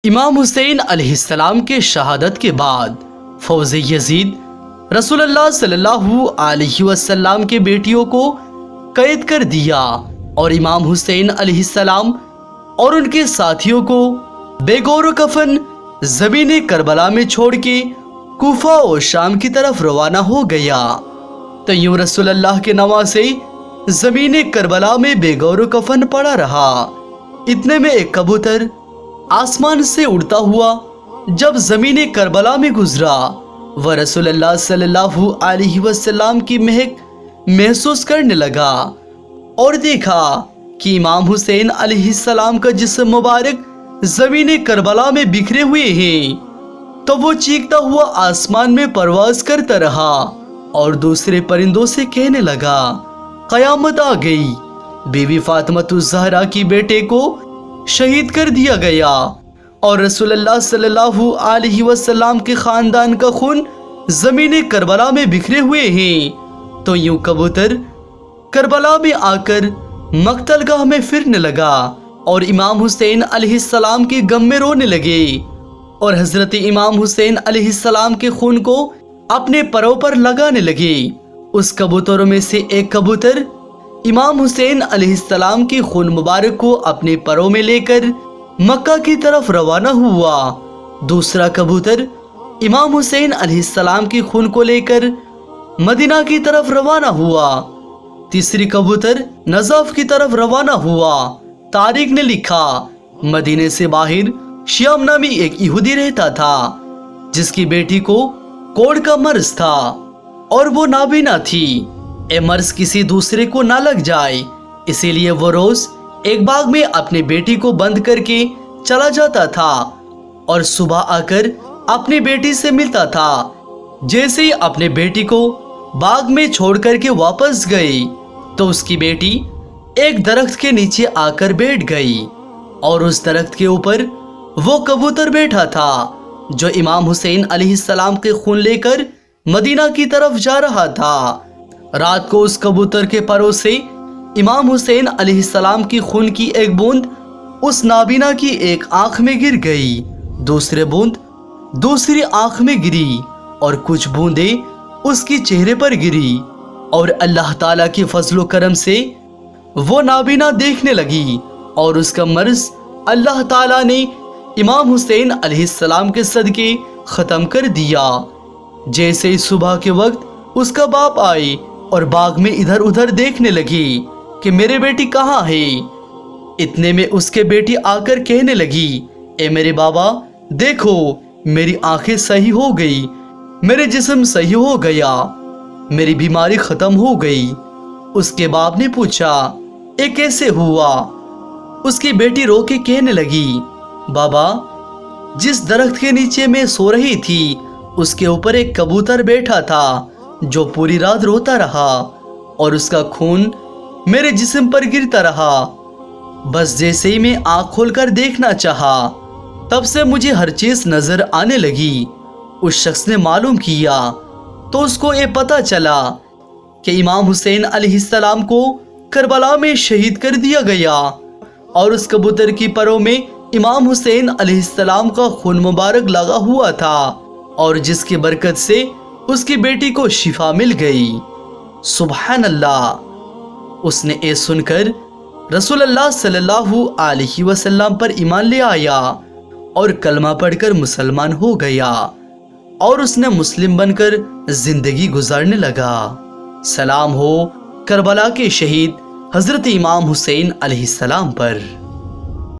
امام حسین علیہ السلام کے شہادت کے بعد فوز یزید رسول اللہ صلی اللہ علیہ وسلم کے بیٹیوں کو قید کر دیا اور امام حسین علیہ السلام اور ان کے ساتھیوں کو بے گور و کفن زمین کربلا میں چھوڑ کے کوفہ اور شام کی طرف روانہ ہو گیا۔ تو یوں رسول اللہ کے نواسے زمین کربلا میں بے گور و کفن پڑا رہا۔ اتنے میں ایک کبوتر آسمان سے اڑتا ہوا جب زمین کربلا میں گزرا، وہ رسول اللہ صلی اللہ علیہ وسلم کی مہک محسوس کرنے لگا اور دیکھا کہ امام حسین علیہ السلام کا جسم مبارک زمین کربلا میں بکھرے ہوئے ہیں۔ تو وہ چیختا ہوا آسمان میں پرواز کرتا رہا اور دوسرے پرندوں سے کہنے لگا، قیامت آ گئی، بیوی فاطمۃ الزہرا کی بیٹے کو شہید کر دیا گیا اور رسول اللہ صلی اللہ علیہ وسلم کے خاندان کا خون زمین کربلا میں بکھرے ہوئے ہیں۔ تو یوں کبوتر کربلا میں آ کر مقتل گاہ میں پھرنے لگا اور امام حسین علیہ السلام کے غم میں رونے لگے اور حضرت امام حسین علیہ السلام کے خون کو اپنے پروں پر لگانے لگے۔ اس کبوتروں میں سے ایک کبوتر امام حسین علیہ السلام کے خون مبارک کو اپنے پروں میں لے کر مکہ کی طرف روانہ ہوا، دوسرا کبوتر امام حسین علیہ السلام کے خون کو لے کر مدینہ کی طرف روانہ ہوا، تیسری کبوتر نجف کی طرف روانہ ہوا۔ تاریخ نے لکھا، مدینے سے باہر شیام نامی ایک یہودی رہتا تھا جس کی بیٹی کو کوڑ کا مرض تھا اور وہ نابینا تھی۔ اے مرض کسی دوسرے کو نہ لگ جائے، اسی لیے وہ روز ایک باغ میں اپنی بیٹی کو بند کر کے چلا جاتا تھا اور صبح آ کر اپنی بیٹی سے ملتا تھا۔ جیسے ہی اپنے بیٹی کو باغ میں چھوڑ کر کے واپس گئی تو اس کی بیٹی ایک درخت کے نیچے آ کر بیٹھ گئی اور اس درخت کے اوپر وہ کبوتر بیٹھا تھا جو امام حسین علیہ السلام کے خون لے کر مدینہ کی طرف جا رہا تھا۔ رات کو اس کبوتر کے پروں سے امام حسین علیہ السلام کی خون کی ایک بوند اس نابینا کی ایک آنکھ میں گر گئی، دوسری بوند دوسری آنکھ میں گری اور کچھ بوندیں اس کی چہرے پر گری اور اللہ تعالیٰ کے فضل و کرم سے وہ نابینا دیکھنے لگی اور اس کا مرض اللہ تعالیٰ نے امام حسین علیہ السلام کے صدقے ختم کر دیا۔ جیسے ہی صبح کے وقت اس کا باپ آئے اور باغ میں ادھر ادھر دیکھنے لگی کہ میرے بیٹی کہاں ہے، اتنے میں اس کے بیٹی آ کر کہنے لگی، اے میرے بابا دیکھو میری آنکھیں صحیح ہو گئی، میرے جسم صحیح ہو گیا، میری بیماری ختم ہو گئی۔ اس کے باپ نے پوچھا، یہ کیسے ہوا؟ اس کی بیٹی رو کے کہنے لگی، بابا جس درخت کے نیچے میں سو رہی تھی اس کے اوپر ایک کبوتر بیٹھا تھا جو پوری رات روتا رہا اور اس کا خون میرے جسم پر گرتا رہا۔ بس جیسے ہی میں آنکھ کھول کر دیکھنا چاہا تب سے مجھے ہر چیز نظر آنے لگی۔ اس شخص نے معلوم کیا تو اس کو یہ پتا چلا کہ امام حسین علیہ السلام کو کربلا میں شہید کر دیا گیا اور اس کبوتر کی پروں میں امام حسین علیہ السلام کا خون مبارک لگا ہوا تھا اور جس کی برکت سے اس کی بیٹی کو شفا مل گئی۔ سبحان اللہ۔ اس نے یہ سن کر رسول اللہ صلی اللہ علیہ وسلم پر ایمان لے آیا اور کلمہ پڑھ کر مسلمان ہو گیا اور اس نے مسلم بن کر زندگی گزارنے لگا۔ سلام ہو کربلا کے شہید حضرت امام حسین علیہ السلام پر۔